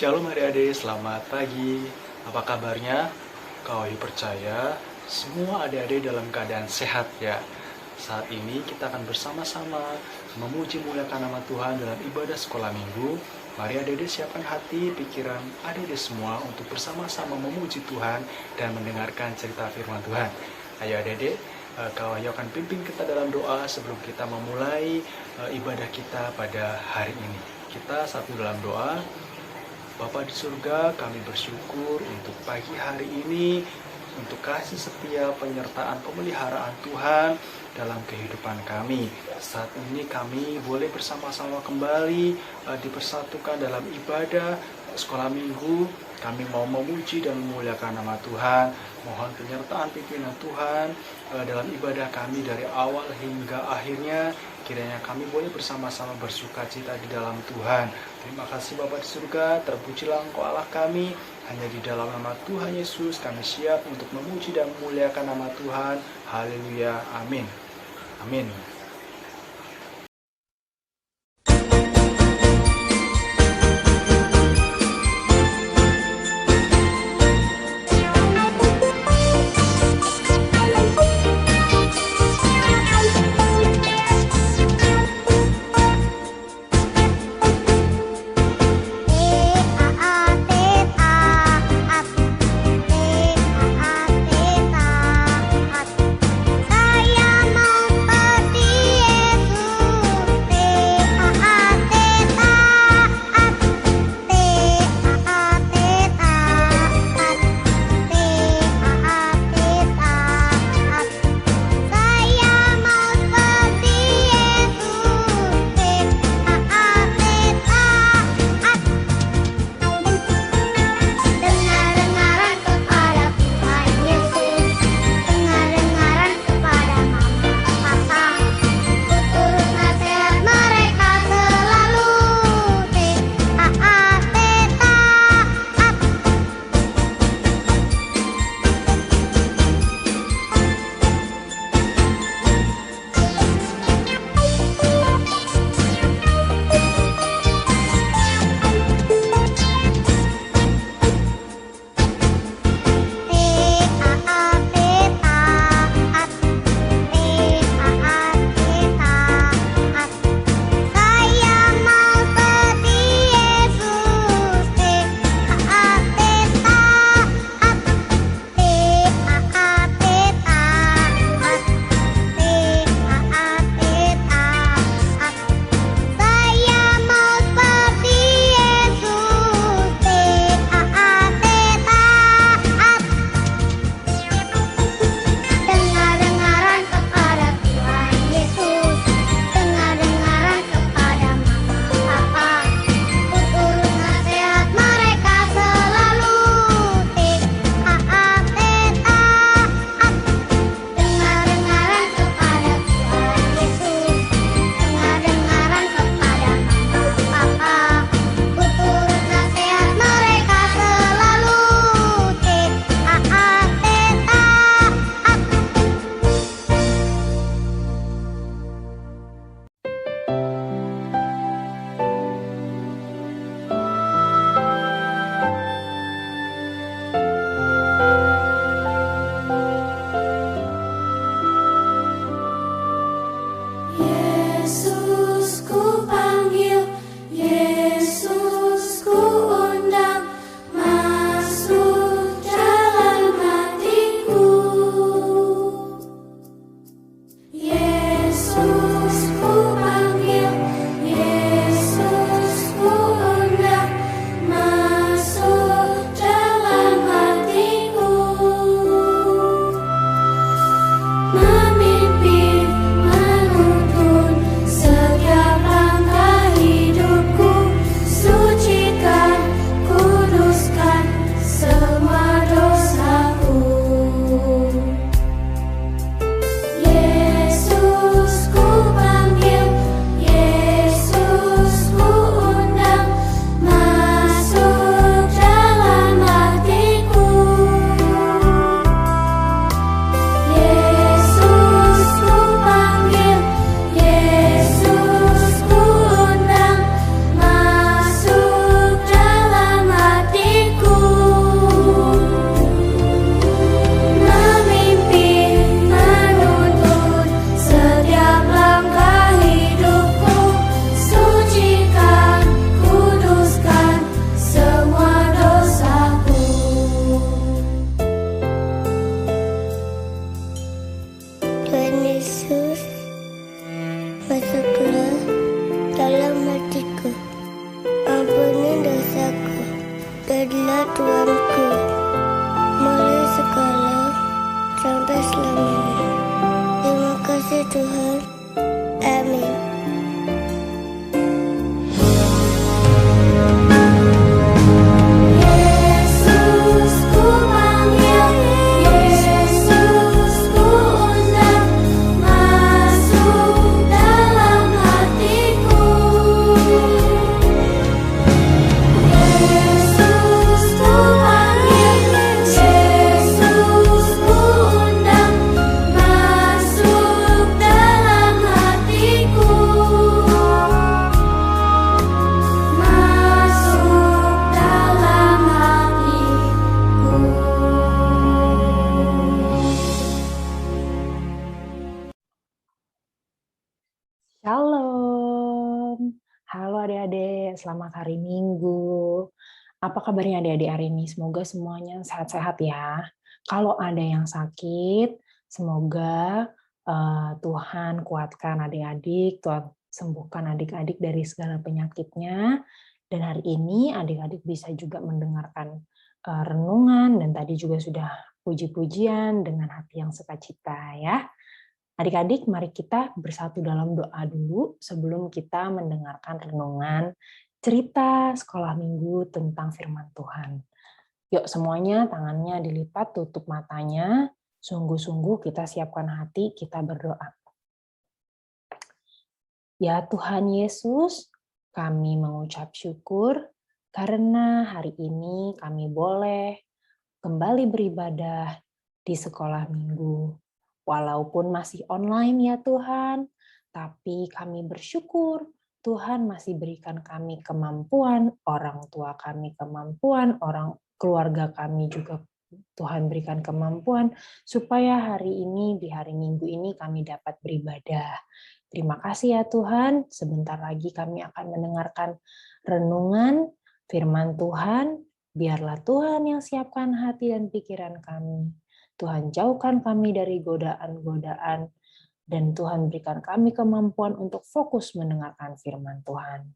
Shalom adik-adik, selamat pagi. Apa kabarnya? Kau percaya semua adik-adik dalam keadaan sehat ya. Saat ini kita akan bersama-sama memuji muliakan nama Tuhan dalam ibadah sekolah minggu. Mari adik-adik siapkan hati, pikiran adik-adik semua untuk bersama-sama memuji Tuhan dan mendengarkan cerita firman Tuhan. Ayo adik-adik, kau akan pimpin kita dalam doa sebelum kita memulai ibadah kita pada hari ini. Kita satu dalam doa. Bapa di surga, kami bersyukur untuk pagi hari ini, untuk kasih setia penyertaan pemeliharaan Tuhan dalam kehidupan kami. Saat ini kami boleh bersama-sama kembali dipersatukan dalam ibadah sekolah minggu. Kami mau memuji dan memuliakan nama Tuhan. Mohon penyertaan pimpinan Tuhan dalam ibadah kami dari awal hingga akhirnya. Kiranya kami boleh bersama-sama bersukacita di dalam Tuhan. Terima kasih Bapa di surga, terpujilah Engkau Allah kami. Hanya di dalam nama Tuhan Yesus kami siap untuk memuji dan memuliakan nama Tuhan. Haleluya, amin. Amin. Saya mau pergi masuklah dalam hatiku. Ampuni dosaku, jadilah Tuanku, mulai sekarang sampai selamanya. Terima kasih Tuhan. Amin. Shalom, halo adik-adik, selamat hari Minggu. Apa kabarnya adik-adik hari ini? Semoga semuanya sehat-sehat ya. Kalau ada yang sakit, semoga Tuhan kuatkan adik-adik, Tuhan sembuhkan adik-adik dari segala penyakitnya. Dan hari ini adik-adik bisa juga mendengarkan renungan, dan tadi juga sudah puji-pujian dengan hati yang sukacita ya. Adik-adik, mari kita bersatu dalam doa dulu sebelum kita mendengarkan renungan cerita sekolah minggu tentang firman Tuhan. Yuk semuanya tangannya dilipat, tutup matanya, sungguh-sungguh kita siapkan hati, kita berdoa. Ya Tuhan Yesus, kami mengucap syukur karena hari ini kami boleh kembali beribadah di sekolah minggu. Walaupun masih online ya Tuhan, tapi kami bersyukur Tuhan masih berikan kami kemampuan, orang tua kami kemampuan, orang keluarga kami juga Tuhan berikan kemampuan, supaya hari ini, di hari Minggu ini kami dapat beribadah. Terima kasih ya Tuhan, sebentar lagi kami akan mendengarkan renungan firman Tuhan. Biarlah Tuhan yang siapkan hati dan pikiran kami. Tuhan jauhkan kami dari godaan-godaan, dan Tuhan berikan kami kemampuan untuk fokus mendengarkan firman Tuhan.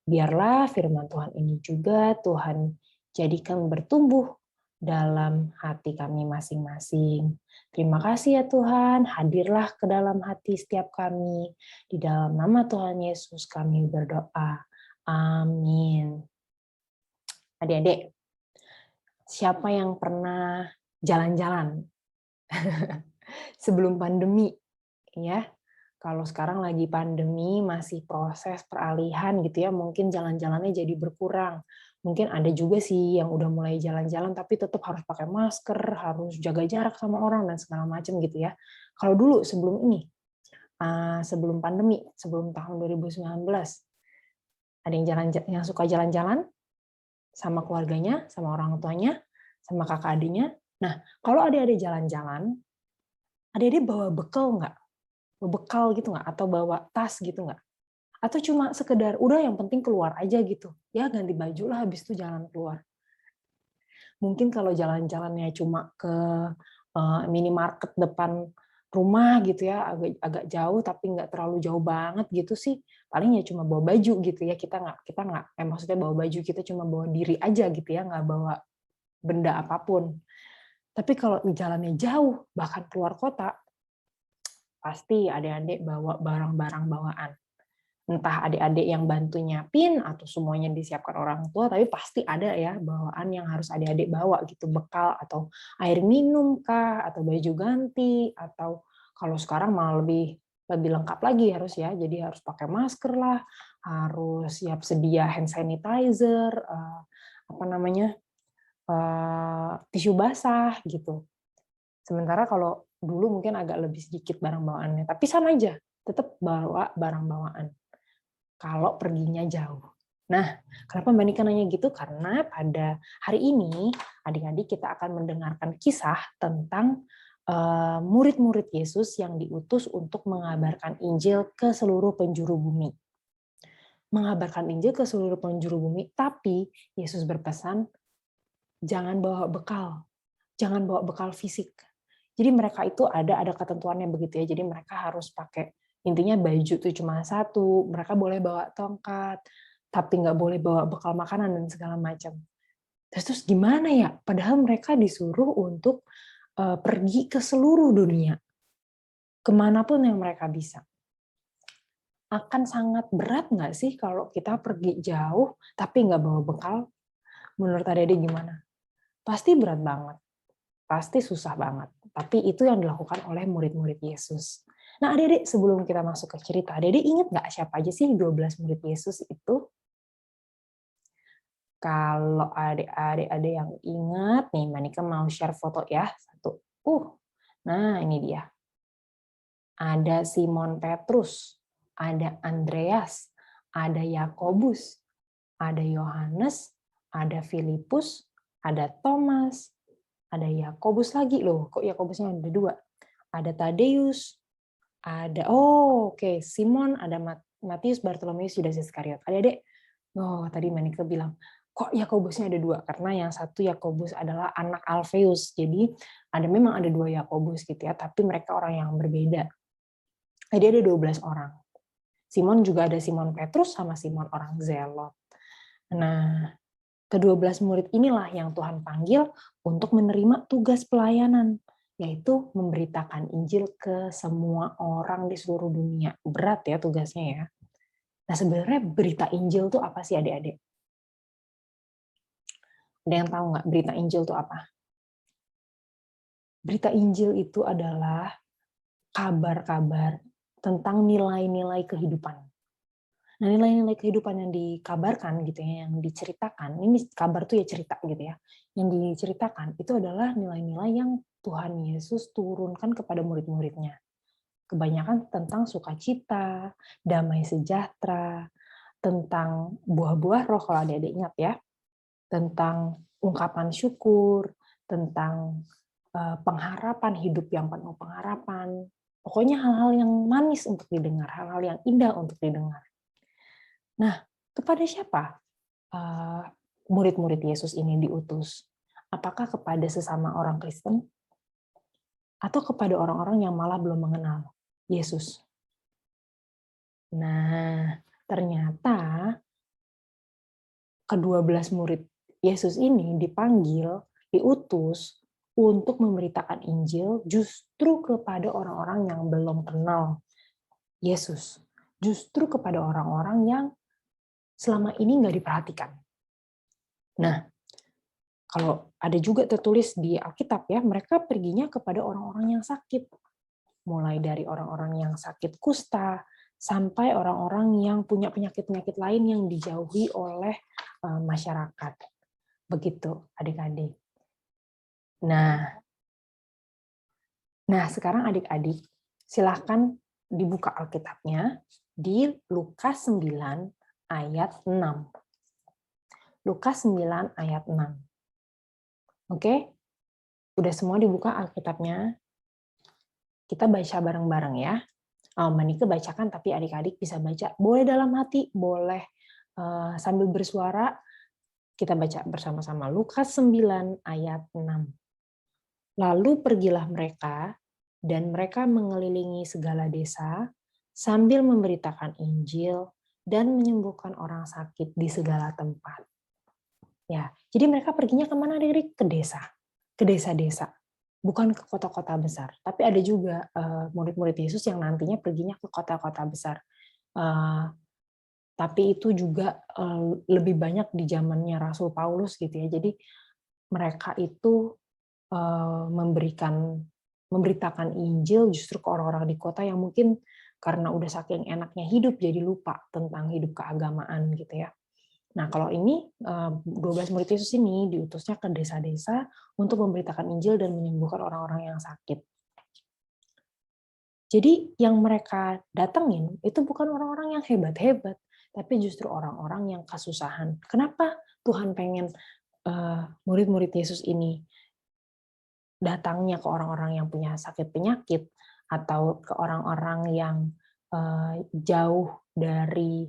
Biarlah firman Tuhan ini juga Tuhan jadikan bertumbuh dalam hati kami masing-masing. Terima kasih ya Tuhan, hadirlah ke dalam hati setiap kami. Di dalam nama Tuhan Yesus kami berdoa. Amin. Adik-adik, siapa yang pernah jalan-jalan sebelum pandemi ya? Kalau sekarang lagi pandemi, masih proses peralihan gitu ya, mungkin jalan-jalannya jadi berkurang. Mungkin ada juga sih yang udah mulai jalan-jalan tapi tetap harus pakai masker, harus jaga jarak sama orang dan segala macam gitu ya. Kalau dulu sebelum ini, sebelum pandemi, sebelum tahun 2019, ada yang suka jalan-jalan sama keluarganya, sama orang tuanya, sama kakak adiknya. Nah, kalau adik-adik jalan-jalan, adik-adik bawa bekal nggak? Bawa bekal gitu nggak? Atau bawa tas gitu nggak? Atau cuma sekedar, udah yang penting keluar aja gitu. Ya ganti baju lah, habis itu jalan keluar. Mungkin kalau jalan-jalannya cuma ke minimarket depan rumah gitu ya, agak jauh tapi nggak terlalu jauh banget gitu sih, paling ya cuma bawa baju gitu ya, kita nggak maksudnya bawa baju, kita cuma bawa diri aja gitu ya, nggak bawa benda apapun. Tapi kalau jalannya jauh bahkan keluar kota, pasti adik-adik bawa barang-barang bawaan. Entah adik-adik yang bantu nyiapin atau semuanya disiapkan orang tua, tapi pasti ada ya bawaan yang harus adik-adik bawa gitu, bekal atau air minum kah, atau baju ganti, atau kalau sekarang malah lebih lengkap lagi harus ya, jadi harus pakai masker lah, harus siap sedia hand sanitizer, tisu basah gitu. Sementara kalau dulu mungkin agak lebih sedikit barang bawaannya, tapi sama aja, tetap bawa barang bawaan kalau perginya jauh. Nah, kenapa Mbak Nika nanya gitu? Karena pada hari ini, adik-adik kita akan mendengarkan kisah tentang murid-murid Yesus yang diutus untuk mengabarkan Injil ke seluruh penjuru bumi. Mengabarkan Injil ke seluruh penjuru bumi, tapi Yesus berpesan, jangan bawa bekal fisik. Jadi mereka itu ada ketentuannya begitu ya. Jadi mereka harus pakai Intinya baju tuh cuma satu, mereka boleh bawa tongkat, tapi nggak boleh bawa bekal makanan dan segala macam. Terus gimana ya? Padahal mereka disuruh untuk pergi ke seluruh dunia, kemanapun yang mereka bisa. Akan sangat berat nggak sih kalau kita pergi jauh tapi nggak bawa bekal? Menurut adik-adik gimana? Pasti berat banget, pasti susah banget. Tapi itu yang dilakukan oleh murid-murid Yesus. Nah, adik-adik, sebelum kita masuk ke cerita, adik-adik ingat nggak siapa aja sih 12 murid Yesus itu? Kalau adik-adik ada yang ingat, nih Manika mau share foto ya. Satu. Nah ini dia. Ada Simon Petrus, ada Andreas, ada Yakobus, ada Yohanes, ada Filipus, ada Thomas, ada Yakobus lagi loh. Kok Yakobusnya ada dua? Ada Tadeus, ada Simon, ada Matius, Bartolomeus, Yudas Iskariot. Adik-adik, tadi Manika bilang, kok Yakobusnya ada dua? Karena yang satu Yakobus adalah anak Alfeus. Jadi memang ada dua Yakobus gitu ya, tapi mereka orang yang berbeda. Jadi ada 12 orang. Simon juga ada Simon Petrus sama Simon orang Zelot. Nah, ke-12 murid inilah yang Tuhan panggil untuk menerima tugas pelayanan, yaitu memberitakan Injil ke semua orang di seluruh dunia. Berat ya tugasnya ya. Nah, sebenarnya berita Injil itu apa sih adik-adik? Ada yang tahu nggak berita Injil itu apa? Berita Injil itu adalah kabar-kabar tentang nilai-nilai kehidupan. Nah, nilai-nilai kehidupan yang dikabarkan gitu ya, yang diceritakan, ini kabar tuh ya cerita gitu ya, yang diceritakan itu adalah nilai-nilai yang Tuhan Yesus turunkan kepada murid-muridnya. Kebanyakan tentang sukacita, damai sejahtera, tentang buah-buah roh kalau adik-adik ingat ya, tentang ungkapan syukur, tentang pengharapan, hidup yang penuh pengharapan. Pokoknya hal-hal yang manis untuk didengar, hal-hal yang indah untuk didengar. Nah, kepada siapa murid-murid Yesus ini diutus? Apakah kepada sesama orang Kristen? Atau kepada orang-orang yang malah belum mengenal Yesus? Nah, ternyata ke-12 murid Yesus ini dipanggil, diutus untuk memberitakan Injil justru kepada orang-orang yang belum kenal Yesus. Justru kepada orang-orang yang selama ini nggak diperhatikan. Nah, kalau ada juga tertulis di Alkitab ya, mereka perginya kepada orang-orang yang sakit. Mulai dari orang-orang yang sakit kusta, sampai orang-orang yang punya penyakit-penyakit lain yang dijauhi oleh masyarakat. Begitu, adik-adik. Nah, sekarang adik-adik, silahkan dibuka Alkitabnya di Lukas 9 ayat 6. Lukas 9 ayat 6. Oke? Udah semua dibuka Alkitabnya? Kita baca bareng-bareng ya. Manika bacakan, tapi adik-adik bisa baca. Boleh dalam hati, boleh sambil bersuara. Kita baca bersama-sama. Lukas 9 ayat 6. Lalu pergilah mereka, dan mereka mengelilingi segala desa, sambil memberitakan Injil dan menyembuhkan orang sakit di segala tempat. Ya, jadi mereka perginya kemana, adik-adik? Ke desa, ke desa-desa, bukan ke kota-kota besar. Tapi ada juga murid-murid Yesus yang nantinya perginya ke kota-kota besar. Tapi itu juga lebih banyak di zamannya Rasul Paulus gitu ya. Jadi mereka itu memberitakan Injil justru ke orang-orang di kota yang mungkin karena udah saking enaknya hidup jadi lupa tentang hidup keagamaan gitu ya. Nah, kalau ini 12 murid Yesus ini diutusnya ke desa-desa untuk memberitakan Injil dan menyembuhkan orang-orang yang sakit. Jadi yang mereka datengin itu bukan orang-orang yang hebat-hebat, tapi justru orang-orang yang kesusahan. Kenapa Tuhan pengen murid-murid Yesus ini datangnya ke orang-orang yang punya sakit penyakit atau ke orang-orang yang jauh dari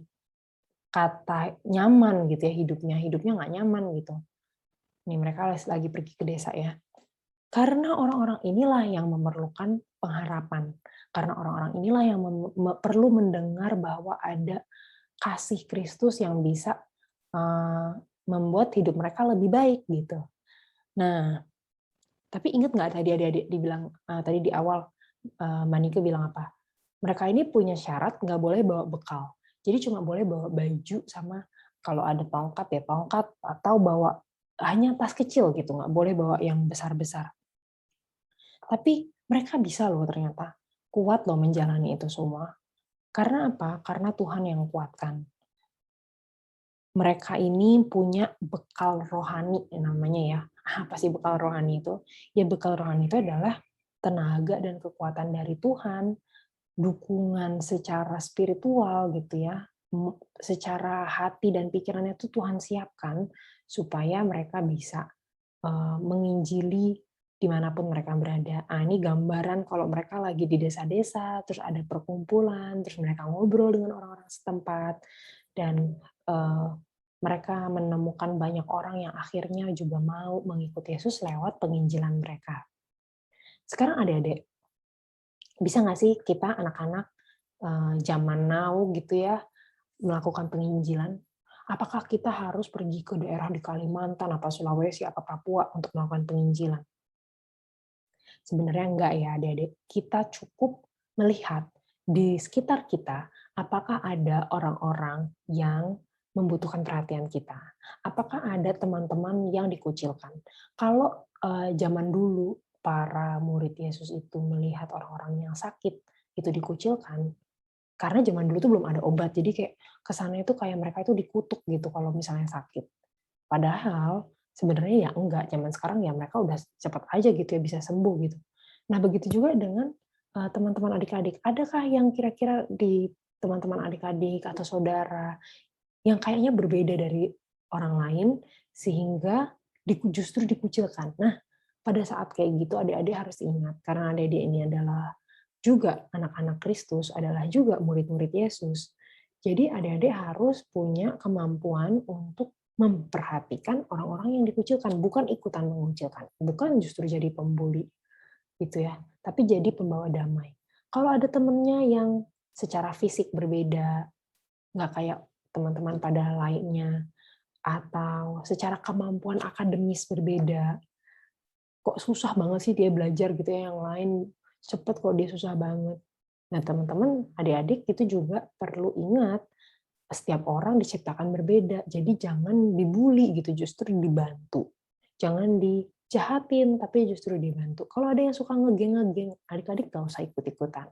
kata nyaman gitu ya, hidupnya nggak nyaman gitu. Ini mereka lagi pergi ke desa ya. Karena orang-orang inilah yang memerlukan pengharapan. Karena orang-orang inilah yang perlu mendengar bahwa ada kasih Kristus yang bisa membuat hidup mereka lebih baik gitu. Nah, tapi ingat nggak tadi adik-adik dibilang tadi di awal Manike bilang apa? Mereka ini punya syarat nggak boleh bawa bekal. Jadi cuma boleh bawa baju sama kalau ada tongkat ya tongkat atau bawa hanya tas kecil gitu, nggak boleh bawa yang besar-besar. Tapi mereka bisa loh ternyata kuat loh menjalani itu semua. Karena apa? Karena Tuhan yang kuatkan. Mereka ini punya bekal rohani namanya ya. Apa sih bekal rohani itu? Ya bekal rohani itu adalah tenaga dan kekuatan dari Tuhan, dukungan secara spiritual gitu ya. Secara hati dan pikirannya itu Tuhan siapkan supaya mereka bisa menginjili dimanapun mereka berada. Ini gambaran kalau mereka lagi di desa-desa, terus ada perkumpulan, terus mereka ngobrol dengan orang-orang setempat, dan mereka menemukan banyak orang yang akhirnya juga mau mengikuti Yesus lewat penginjilan mereka. Sekarang adik-adik, bisa nggak sih kita anak-anak zaman now gitu ya, melakukan penginjilan? Apakah kita harus pergi ke daerah di Kalimantan, apa Sulawesi, apa Papua untuk melakukan penginjilan? Sebenarnya enggak ya adik-adik. Kita cukup melihat di sekitar kita, apakah ada orang-orang yang membutuhkan perhatian kita. Apakah ada teman-teman yang dikucilkan. Kalau zaman dulu para murid Yesus itu melihat orang-orang yang sakit itu dikucilkan, karena zaman dulu tuh belum ada obat, jadi kayak kesannya itu kayak mereka itu dikutuk gitu kalau misalnya sakit. Padahal sebenarnya ya enggak, zaman sekarang ya mereka udah cepat aja gitu ya bisa sembuh gitu. Nah, begitu juga dengan teman-teman adik-adik. Adakah yang kira-kira di teman-teman adik-adik atau saudara yang kayaknya berbeda dari orang lain sehingga justru dikucilkan? Nah, pada saat kayak gitu adik-adik harus ingat karena adik-adik ini adalah juga anak-anak Kristus, adalah juga murid-murid Yesus. Jadi adik-adik harus punya kemampuan untuk memperhatikan orang-orang yang dikucilkan, bukan ikutan mengucilkan, bukan justru jadi pembuli, gitu ya, tapi jadi pembawa damai. Kalau ada temennya yang secara fisik berbeda, nggak kayak teman-teman pada lainnya, atau secara kemampuan akademis berbeda, kok susah banget sih dia belajar gitu ya, yang lain cepet kok dia susah banget. Nah teman-teman, adik-adik itu juga perlu ingat, setiap orang diciptakan berbeda, jadi jangan dibully gitu, justru dibantu. Jangan dijahatin, tapi justru dibantu. Kalau ada yang suka ngegeng-ngegeng, adik-adik gak usah ikut-ikutan.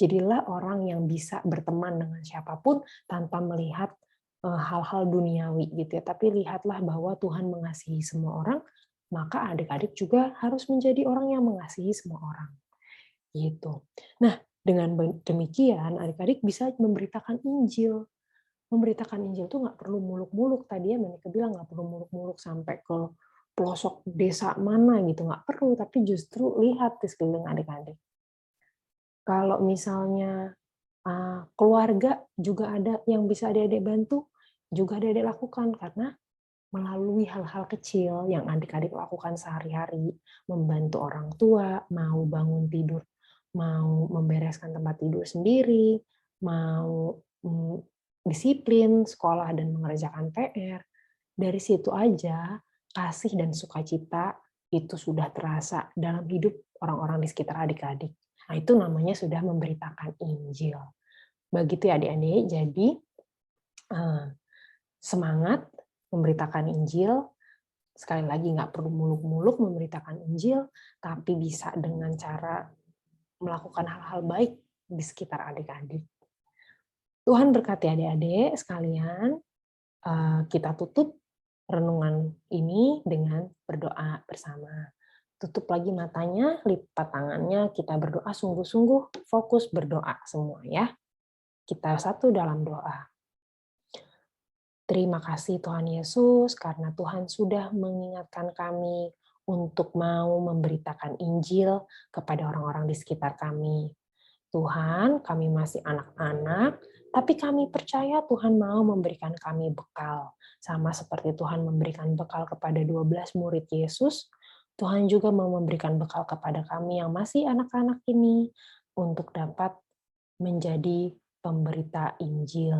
Jadilah orang yang bisa berteman dengan siapapun tanpa melihat hal-hal duniawi gitu ya. Tapi lihatlah bahwa Tuhan mengasihi semua orang, maka adik-adik juga harus menjadi orang yang mengasihi semua orang. Gitu. Nah, dengan demikian adik-adik bisa memberitakan Injil. Memberitakan Injil itu nggak perlu muluk-muluk. Tadi ya Monica bilang nggak perlu muluk-muluk sampai ke pelosok desa mana gitu, nggak perlu. Tapi justru lihat di sekeliling adik-adik. Kalau misalnya keluarga juga ada yang bisa adik-adik bantu, juga adik-adik lakukan. Karena melalui hal-hal kecil yang adik-adik lakukan sehari-hari, membantu orang tua, mau bangun tidur, mau membereskan tempat tidur sendiri, mau disiplin sekolah dan mengerjakan PR, dari situ aja kasih dan sukacita itu sudah terasa dalam hidup orang-orang di sekitar adik-adik. Nah, itu namanya sudah memberitakan Injil. Begitu ya adik-adik, jadi semangat memberitakan Injil, sekali lagi nggak perlu muluk-muluk memberitakan Injil, tapi bisa dengan cara melakukan hal-hal baik di sekitar adik-adik. Tuhan berkati adik-adik sekalian. Kita tutup renungan ini dengan berdoa bersama. Tutup lagi matanya, lipat tangannya, kita berdoa sungguh-sungguh, fokus berdoa semua ya. Kita satu dalam doa. Terima kasih Tuhan Yesus, karena Tuhan sudah mengingatkan kami untuk mau memberitakan Injil kepada orang-orang di sekitar kami. Tuhan, kami masih anak-anak, tapi kami percaya Tuhan mau memberikan kami bekal. Sama seperti Tuhan memberikan bekal kepada 12 murid Yesus, Tuhan juga mau memberikan bekal kepada kami yang masih anak-anak ini untuk dapat menjadi pemberita Injil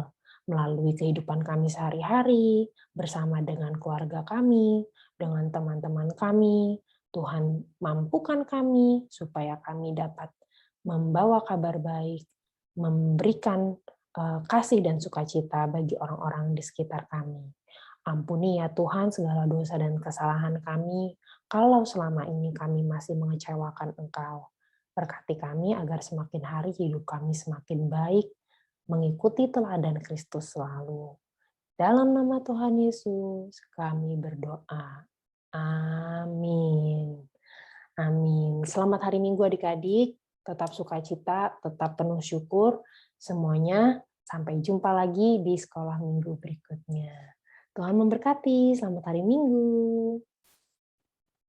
melalui kehidupan kami sehari-hari, bersama dengan keluarga kami, dengan teman-teman kami. Tuhan mampukan kami supaya kami dapat membawa kabar baik, memberikan kasih dan sukacita bagi orang-orang di sekitar kami. Ampuni ya Tuhan segala dosa dan kesalahan kami, kalau selama ini kami masih mengecewakan Engkau. Berkati kami agar semakin hari hidup kami semakin baik, mengikuti teladan Kristus selalu. Dalam nama Tuhan Yesus, kami berdoa. Amin. Amin. Selamat hari Minggu adik-adik. Tetap sukacita, tetap penuh syukur. Semuanya, sampai jumpa lagi di sekolah minggu berikutnya. Tuhan memberkati. Selamat hari Minggu.